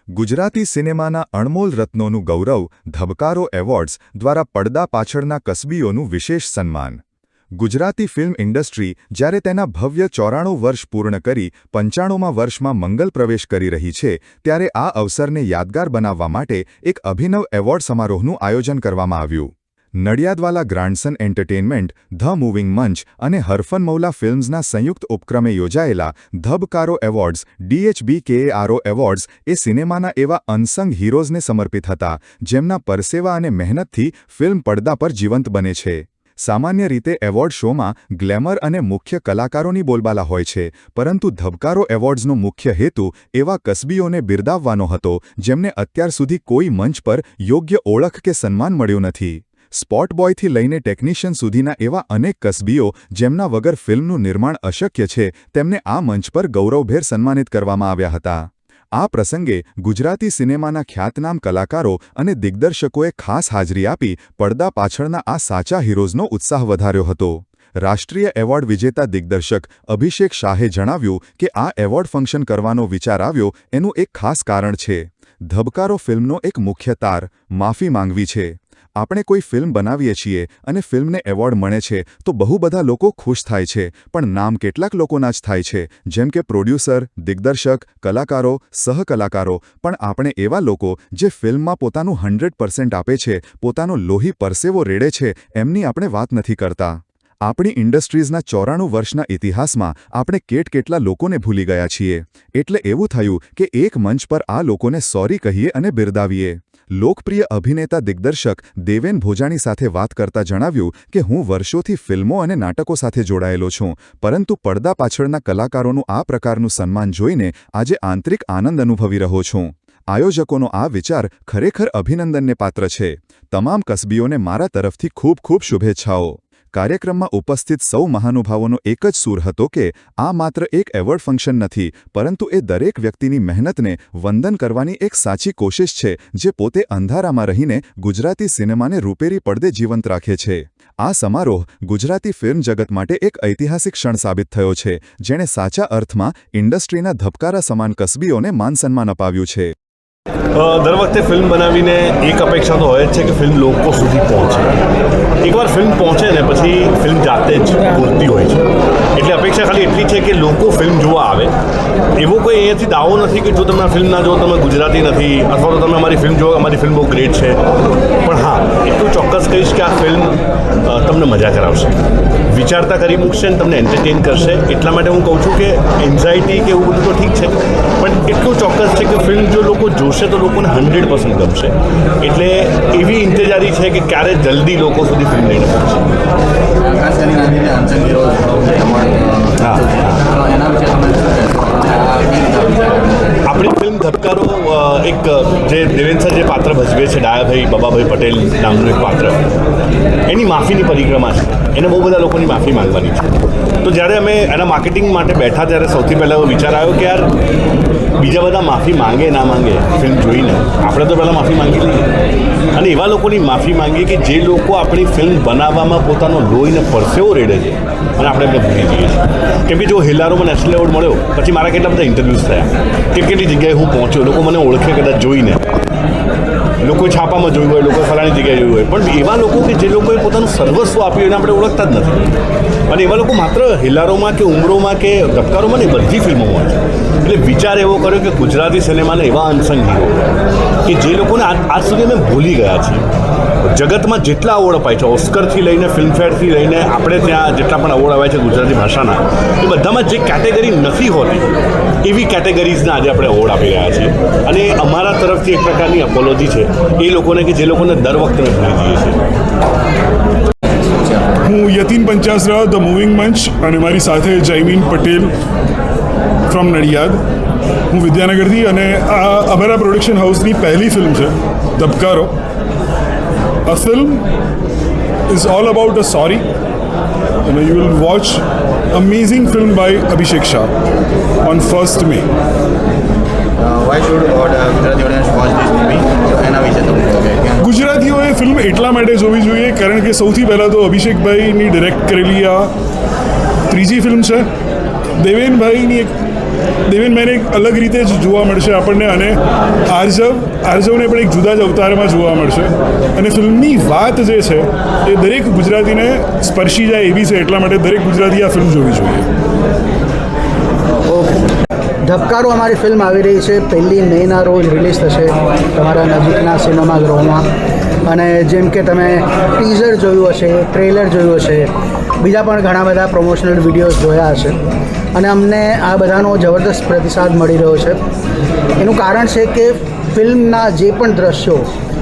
ગુજરાતી સિનેમાના અણમોલ રત્નોનું ગૌરવ ધબકારો awards દ્વારા પડદા પાછળના કસબીઓનું વિશેષ સન્માન. ગુજરાતી ફિલ્મ ઇન્ડસ્ટ્રી જ્યારે તેના ભવ્ય 94 વર્ષ પૂર્ણ કરી 95મા વર્ષમાં મંગલ પ્રવેશ કરી રહી છે, ત્યારે આ અવસરને યાદગાર બનાવવા માટે એક અભિનવ એવોર્ડ સમારોહનું આયોજન કરવામાં આવ્યું. નડિયાદવાલા ગ્રાન્ડસન એન્ટરટેનમેન્ટ, ધ મૂવિંગ મંચ અને હરફન મૌલા ફિલ્મ્સના સંયુક્ત ઉપક્રમે યોજાયેલા ધબકારો એવોર્ડ્સ DHBKARO એવોર્ડ્સ એ સિનેમાના એવા અનસંગ હીરોઝને સમર્પિત હતા, જેમના પરસેવા અને મહેનતથી ફિલ્મ પડદા પર જીવંત બને છે. સામાન્ય રીતે એવોર્ડ શોમાં ગ્લેમર અને મુખ્ય કલાકારોની બોલબાલા હોય છે, પરંતુ ધબકારો એવોર્ડ્સનો મુખ્ય હેતુ એવા કસબીઓને બિરદાવવાનો હતો, જેમને અત્યાર સુધી કોઈ મંચ પર યોગ્ય ઓળખ કે સન્માન મળ્યું નથી. સ્પોટ બોયથી લઈને ટેકનિશિયન સુધીના એવા અનેક કસબીઓ જેમના વગર ફિલ્મનું નિર્માણ અશક્ય છે, તેમને આ મંચ પર ગૌરવભેર સન્માનિત કરવામાં આવ્યા હતા. આ પ્રસંગે ગુજરાતી સિનેમાના ખ્યાતનામ કલાકારો અને દિગ્દર્શકોએ ખાસ હાજરી આપી પડદા પાછળના આ સાચા હીરોઝનો ઉત્સાહ વધાર્યો હતો. રાષ્ટ્રીય એવોર્ડ વિજેતા દિગ્દર્શક અભિષેક શાહે જણાવ્યું કે આ એવોર્ડ ફંક્શન કરવાનો વિચાર આવ્યો એનું એક ખાસ કારણ છે. ધબકારો ફિલ્મનો એક મુખ્ય તાર માફી માંગવી છે. આપણે કોઈ ફિલ્મ બનાવીએ છીએ અને ફિલ્મને એવોર્ડ મળે છે તો બહુ બધા લોકો ખુશ થાય છે, પણ નામ કેટલાક લોકોના જ થાય છે, જેમ કે પ્રોડ્યુસર, દિગ્દર્શક, કલાકારો, સહકલાકારો. પણ આપણે એવા લોકો જે ફિલ્મમાં પોતાનું 100% આપે છે, પોતાનો લોહી પરસેવો રેડે છે, એમની આપણે વાત નથી કરતા. આપણી ઇન્ડસ્ટ્રીઝના 94 વર્ષના ઇતિહાસમાં આપણે કેટલા લોકોને ભૂલી ગયા છીએ. એટલે એવું થયું કે એક મંચ પર આ લોકોને સોરી કહીએ અને બિરદાવીએ. લોકપ્રિય અભિનેતા દિગ્દર્શક દેવેન ભોજાણી સાથે વાત કરતા જણાવ્યું કે હું વર્ષોથી ફિલ્મો અને નાટકો સાથે જોડાયેલો છું, પરંતુ પડદા પાછળના કલાકારોનું આ પ્રકારનું સન્માન જોઈને આજે આંતરિક આનંદ અનુભવી રહ્યો છું. આયોજકોનો આ વિચાર ખરેખર અભિનંદનને પાત્ર છે. તમામ કસબીઓને મારા તરફથી ખૂબ ખૂબ શુભેચ્છાઓ. કાર્યક્રમમાં ઉપસ્થિત સૌ મહાનુભાવોનો એક જ સૂર હતો કે આ માત્ર એક એવોર્ડ ફંક્શન નથી, પરંતુ એ દરેક વ્યક્તિની મહેનતને વંદન કરવાની એક સાચી કોશિશ છે, જે પોતે અંધારામાં રહીને ગુજરાતી સિનેમાને રૂપેરી પડદે જીવંત રાખે છે. આ સમારોહ ગુજરાતી ફિલ્મ જગત માટે એક ઐતિહાસિક ક્ષણ સાબિત થયો છે, જેણે સાચા અર્થમાં ઇન્ડસ્ટ્રીના ધબકારા સમાન કસબીઓને માન સન્માન અપાવ્યું છે. દર વખતે ફિલ્મ બનાવીને એક અપેક્ષા તો હોય જ છે કે ફિલ્મ લોકો સુધી પહોંચે. એકવાર ફિલ્મ પહોંચે ને પછી ફિલ્મ જાતે જ પૂરતી હોય છે. એટલે અપેક્ષા ખાલી એટલી છે કે લોકો ફિલ્મ જોવા આવે. એવો કોઈ અહીંયાથી દાવો નથી કે જો તમે આ ફિલ્મ ના જો તમે ગુજરાતી નથી, અથવા તો તમે અમારી ફિલ્મ જુઓ, અમારી ફિલ્મ બહુ ગ્રેટ છે. પણ હા, એટલું ચોક્કસ કહીશ કે આ ફિલ્મ તમને મજા કરાવશે, વિચારતા કરી મૂકશે ને તમને એન્ટરટેન કરશે. એટલા માટે હું કહું છું કે એન્ઝાયટી કે એવું બધું તો ઠીક છે, પણ એટલું ચોક્કસ છે કે ફિલ્મ જો લોકો જોશે તો લોકોને 100% ગમશે. એટલે એવી ઇંતજારી છે કે ક્યારે જલ્દી લોકો સુધી ફિલ્મ લઈને પહોંચશે. આપણી ફિલ્મ ધબકારો એક જે દેવેન સર જે પાત્ર ભજવે છે, ડાયાભાઈ બબાભાઈ પટેલ નામનું એક પાત્ર, એની માફીની પરિક્રમા છે. એને બહુ બધા લોકોની માફી માંગવાની છે. તો જ્યારે અમે એના માર્કેટિંગ માટે બેઠા ત્યારે સૌથી પહેલાં વિચાર આવ્યો કે યાર બીજા બધા માફી માંગે ના માંગે ફિલ્મ જોઈને, આપણે તો પહેલાં માફી માંગી લઈએ. અને એવા લોકોની માફી માંગીએ કે જે લોકો આપણી ફિલ્મ બનાવવામાં પોતાનો લોહીને પરસેવો રેડે છે અને આપણે એમને ભૂલી જઈએ છીએ. કેમ કે જો હેલારોમાં નેશનલ એવોર્ડ મળ્યો પછી મારા કેટલા બધા ઇન્ટરવ્યૂઝ થયા, કેટલી જગ્યાએ હું પહોંચ્યો, લોકો મને ઓળખે કદાચ જોઈને, લોકોએ છાપામાં જોયું હોય, લોકોએ ફલાણી જગ્યાએ જોયું હોય, પણ એવા લોકો કે જે લોકોએ પોતાનું સર્વસ્વ આપ્યું એને આપણે ઓળખતા જ નથી. અને એવા લોકો માત્ર હિલારોમાં કે ઉમરોમાં કે ધબકારોમાં નહીં, બધી ફિલ્મોમાં છે. એટલે વિચાર એવો કર્યો કે ગુજરાતી સિનેમાને એવા અનસંગ હીરો કે જે લોકોને આજ સુધી અમે ભૂલી ગયા છીએ. જગતમાં જેટલા એવોર્ડ અપાય છે, ઓસ્કરથી લઈને ફિલ્મફેરથી લઈને આપણે ત્યાં જેટલા પણ એવોર્ડ અપાય છે ગુજરાતી ભાષાના, એ બધામાં જે કેટેગરી નથી હોતી એવી કેટેગરીઝના આજે આપણે એવોર્ડ આપી રહ્યા છીએ. અને અમારા તરફથી એક પ્રકારની અપોલોજી છે એ લોકોને કે જે લોકોને દર વખતે ભૂલી જઈએ છીએ. હું યતીન પંચાસરા, ધ મૂવિંગ મંચ, અને મારી સાથે જયમીન પટેલ ફ્રોમ નડિયાદ. હું વિદ્યાનગરથી, અને આ અમારા પ્રોડક્શન હાઉસની પહેલી ફિલ્મ છે ધબકારો. A film is all about a sorry. You will watch amazing film by Abhishek Shah on 1st May. Why should Gujarati audience watch this movie? એના વિશે તમે ગુજરાતીઓએ ફિલ્મ એટલા માટે જોવી જોઈએ કારણ કે સૌથી પહેલાં તો અભિષેકભાઈની ડિરેક્ટ કરેલી આ ત્રીજી ફિલ્મ છે. દેવેનભાઈને એક અલગ રીતે જ જોવા મળશે આપણને, અને આર્જવને પણ એક જુદા જ અવતારમાં જોવા મળશે. અને ફિલ્મની વાત જે છે એ દરેક ગુજરાતીને સ્પર્શી જાય એવી છે, એટલા માટે દરેક ગુજરાતી આ ફિલ્મ જોવી જોઈએ. ધબકારો અમારી ફિલ્મ આવી રહી છે 1 મેના રોજ રિલીઝ થશે તમારા નજીકના સિનેમાગૃહોમાં. અને જેમ કે તમે ટીઝર જોયું હશે, ટ્રેલર જોયું હશે, બીજા પણ ઘણા બધા પ્રમોશનલ વિડીયોઝ જોયા હશે, અને અમને આ બધાનો જબરદસ્ત પ્રતિસાદ મળી રહ્યો છે. એનું કારણ છે કે ફિલ્મના જે પણ દ્રશ્યો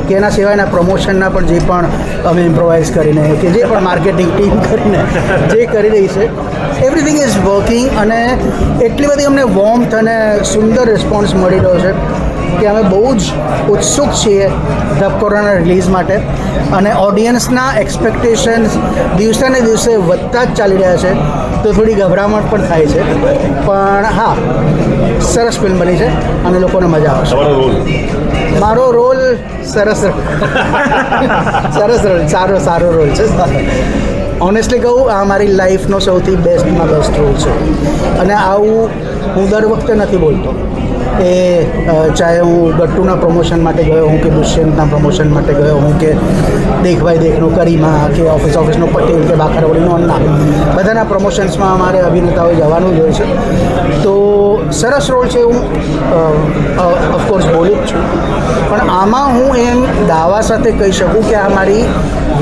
કે એના સિવાયના પ્રમોશનના પણ જે પણ અમે ઇમ્પ્રોવાઇઝ કરીને કે જે પણ માર્કેટિંગ ટીમ કરીને જે કરી રહી છે, એવરીથિંગ ઇઝ વર્કિંગ. અને એટલી બધી અમને વોર્મથ અને સુંદર રિસ્પોન્સ મળી રહ્યો છે કે અમે બહુ જ ઉત્સુક છીએ ધબકારોના રિલીઝ માટે. અને ઓડિયન્સના એક્સપેક્ટેશન્સ દિવસે ને દિવસે વધતા જ ચાલી રહ્યા છે, તો થોડી ગભરામણ પણ થાય છે. પણ હા, સરસ ફિલ્મ બની છે અને લોકોને મજા આવશે. મારો રોલ સરસ રોલ, સારો રોલ છે. ઓનેસ્ટલી કહું, આ મારી લાઈફનો સૌથી બેસ્ટમાં બેસ્ટ રોલ છે. અને આવું હું દર વખતે નથી બોલતો. એ ચાહે હું ગટ્ટુના પ્રમોશન માટે ગયો હું, કે દુષ્યંતના પ્રમોશન માટે ગયો હું, કે દેખભાઈ દેખનો કરીમાં, કે ઓફિસનો પટેલ, કે બાખરવડીનો અન્ના, બધાના પ્રમોશન્સમાં અમારે અભિનેતાઓ જવાનું જ હોય છે. તો સરસ રોલ છે, હું ઓફકોર્સ બોલું જ છું. પણ આમાં હું એમ દાવા સાથે કહી શકું કે આ મારી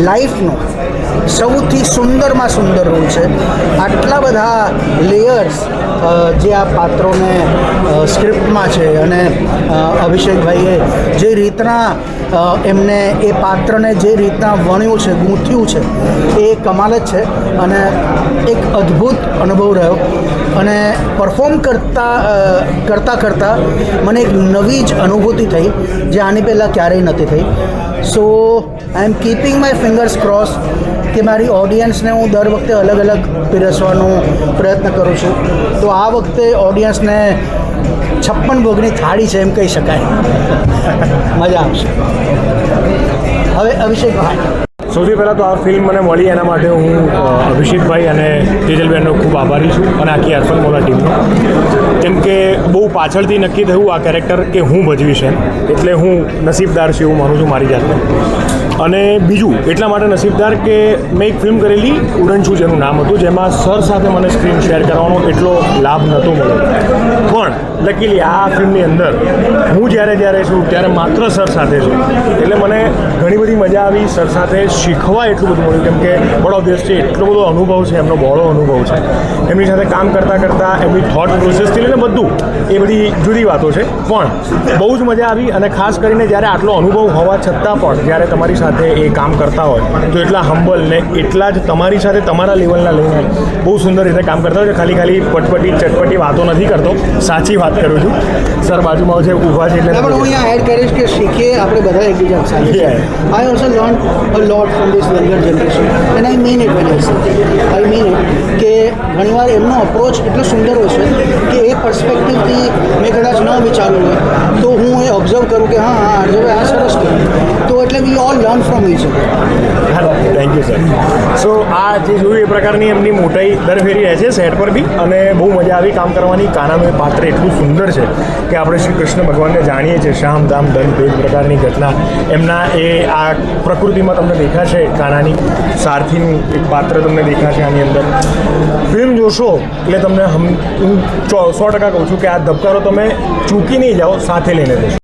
લાઈફનો સૌથી સુંદરમાં સુંદર રોલ છે. આટલા બધા લેયર્સ જે આ પાત્રોને સ્ક્રિપ્ટમાં છે, અને અભિષેકભાઈએ જે રીતના એમને એ પાત્રને જે રીતના વણ્યું છે, ગૂંથ્યું છે, એ કમાલ જ છે. અને એક અદ્ભુત અનુભવ રહ્યો. અને પરફોર્મ કરતાં મને એક નવી જ અનુભૂતિ થઈ જે આની પહેલાં ક્યારેય નથી થઈ. સો આઈ એમ કીપિંગ માય ફિંગર્સ ક્રોસ કે મારી ઓડિયન્સને હું દર વખતે અલગ અલગ પીરસવાનો પ્રયત્ન કરું છું. તો આ વખતે ઓડિયન્સને 56 ભોગની થાળી છે એમ કહી શકાય. મજા આવશે. હવે અભિષેકભાઈ, સૌથી પહેલાં તો આ ફિલ્મ મને મળી એના માટે હું અભિષેકભાઈ અને તેજલબેનનો ખૂબ આભારી છું, અને આખી અર્પણ મોલા ટીમનો. કેમ કે બહુ પાછળથી નક્કી થયું આ કેરેક્ટર કે હું ભજવીશ એમ, એટલે હું નસીબદાર છું એવું માનું છું મારી જાતને. અને બીજું એટલા માટે નસીબદાર કે મેં એક ફિલ્મ કરેલી ઉડનછું જેનું નામ હતું, જેમાં સર સાથે મને સ્ક્રીન શેર કરવાનો એટલો લાભ નહોતો મળ્યો. પણ લકીલી આ ફિલ્મની અંદર હું જ્યારે છું ત્યારે માત્ર સર સાથે છું, એટલે મને ઘણી બધી મજા આવી. સર સાથે શીખવા એટલું બધું મળ્યું, કેમ કે બહુ ઓબ્વિયસલી એટલો બધો અનુભવ છે, એમનો બહોળો અનુભવ છે. એમની સાથે કામ કરતાં એમની થોટ પ્રોસેસથી લઈને બધું એ બધી જુદી વાતો છે. પણ બહુ જ મજા આવી. અને ખાસ કરીને જ્યારે આટલો અનુભવ હોવા છતાં પણ જ્યારે તમારી સાથે એ કામ કરતા હોય તો એટલા હમ્બલ ને એટલા જ તમારી સાથે તમારા લેવલના લઈને બહુ સુંદર રીતે કામ કરતા હોય છે. ખાલી ચટપટી વાતો નથી કરતો, સાચી વાત કરું છું. સર બાજુમાં છે, ઊભા છે, એટલે પણ હું અહીંયા એડ કરીશ કે શીખીએ આપણે બધા એકબીજા સાથે. I also learn a lot from this younger generation, and I mean it when I mean it કે ઘણીવાર એમનો અપ્રોચ એટલો સુંદર હોય છે કે એ પર્સપેક્ટિવથી મેં કદાચ ન વિચાર્યું હોય તો હું એ ઓબ્ઝર્વ કરું કે હા આર્જવે આ સરસ કર્યું. તો એટલે we all learn from each other. Thank you sir. So આ જે જોયું એ પ્રકારની એમની મોટાઈ દર ફેરી રહે છે સેટ પર બી, અને બહુ મજા આવી કામ કરવાની. કાનાનું એ પાત્ર એટલું સુંદર છે કે આપણે શ્રી કૃષ્ણ ભગવાનને જાણીએ છીએ, શામ દામ દંડ એ પ્રકારની ઘટના એમના એ આ પ્રકૃતિમાં તમને દેખાશે. કાનાની સારથીનું એક પાત્ર તમને દેખાશે આની અંદર. ફિલ્મ જોશો એટલે તમને હું 100% કહું છું કે આ ધબકારો તમે ચૂકી નહીં જાઓ, સાથે લઈને જશો.